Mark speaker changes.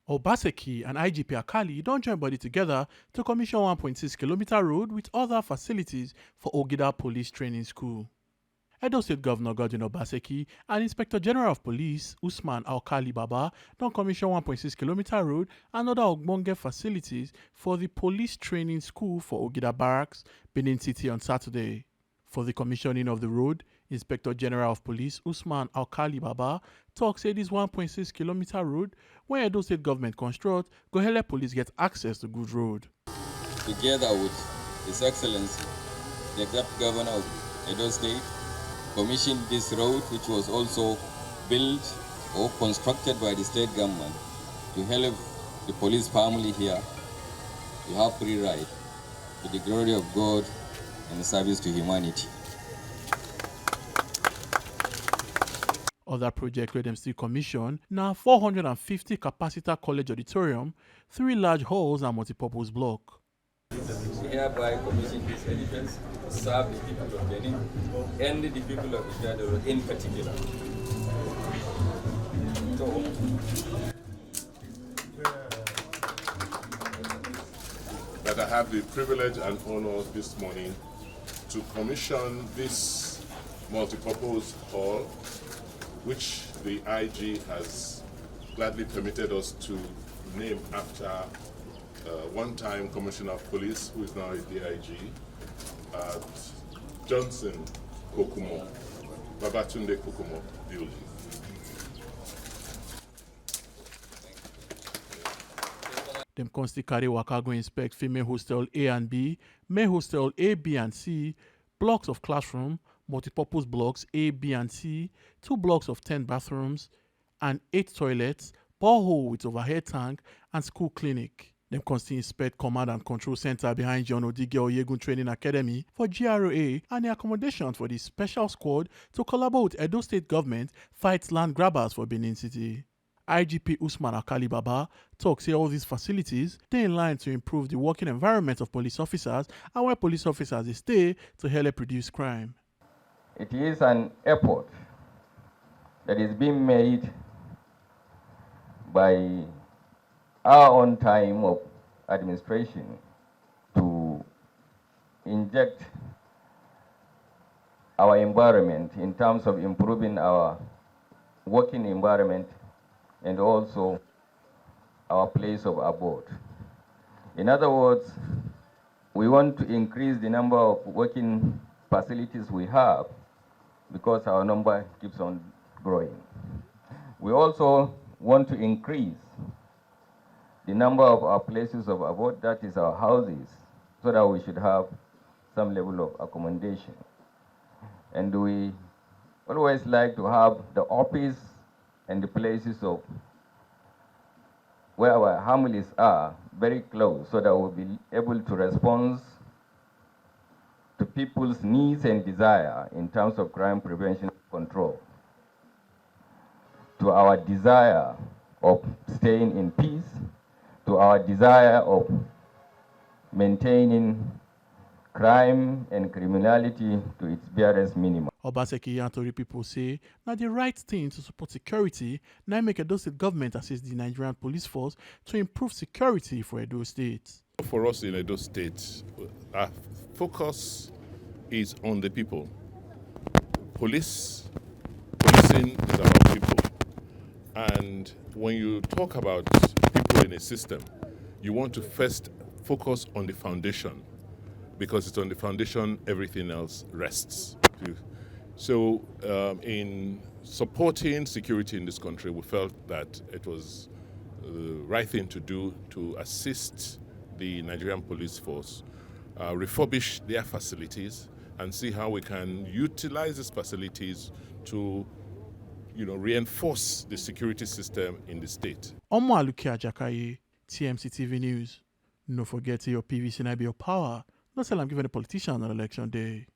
Speaker 1: Obaseki and IGP Alkali don't join body together to commission 1.6-kilometer road with other facilities for Ogida Police Training School. Edo State Governor Godwin Obaseki and Inspector General of Police Usman Alkali Baba don't commission 1.6-kilometer road and other ogbonge facilities for the Police Training School for Ogida Barracks, Benin City on Saturday. For the commissioning of the road, Inspector General of Police Usman Alkali Baba talks say this 1.6-kilometer road where Edo State government construct go help police get access to good road.
Speaker 2: Together with His Excellency, the Executive Governor of Edo State, commissioned this road, which was also built or constructed by the state government to help the police family here to have free ride to the glory of God and service to humanity.
Speaker 1: Other projects where them still commission now 450 capacitor college auditorium, 3 large halls and multipurpose block.
Speaker 2: We hereby commission this edifice to serve the people of Benin and the people of Ogida in particular.
Speaker 3: That I have the privilege and honor this morning to commission this multipurpose hall, which the IG has gladly permitted us to name after one-time Commissioner of Police, who is now a DIG, Johnson Kokumo, Babatunde Kokumo building.
Speaker 1: Them constantly carry waka go inspect female hostel A and B, male hostel A, B and C, blocks of classroom, multipurpose blocks A, B and C, 2 blocks of 10 bathrooms, and 8 toilets, borehole with overhead tank, and school clinic. Them constantly inspect Command and Control Center behind John Odige Oyegun Training Academy for GRA and the accommodation for the special squad to collaborate with Edo State government fight land grabbers for Benin City. IGP Usman Alkali Baba talks say all these facilities stay in line to improve the working environment of police officers and where police officers they stay to help reduce crime.
Speaker 2: It is an effort that is being made by our own time of administration to inject our environment in terms of improving our working environment and also our place of abode. In other words, we want to increase the number of working facilities we have because our number keeps on growing. We also want to increase the number of our places of abode, that is our houses, so that we should have some level of accommodation. And we always like to have the office and the places of where our families are very close so that we'll be able to respond to people's needs and desire in terms of crime prevention and control, to our desire of staying in peace, to our desire of maintaining crime and criminality to its barest minimum.
Speaker 1: Obaseki and Tori people say now the right thing to support security now make Edo State government assist the Nigerian police force to improve security for Edo State.
Speaker 3: For us in Edo State, our focus is on the people. Policing is about people. And when you talk about people in a system, you want to first focus on the foundation, because it's on the foundation everything else rests. So in supporting security in this country, we felt that it was the right thing to do to assist the Nigerian police force, refurbish their facilities, and see how we can utilize these facilities to reinforce the security system in the state.
Speaker 1: Omo Aluki Ajakaye, TMC TV News. No forget your PVC and your power. Not tell I'm giving a politician on election day.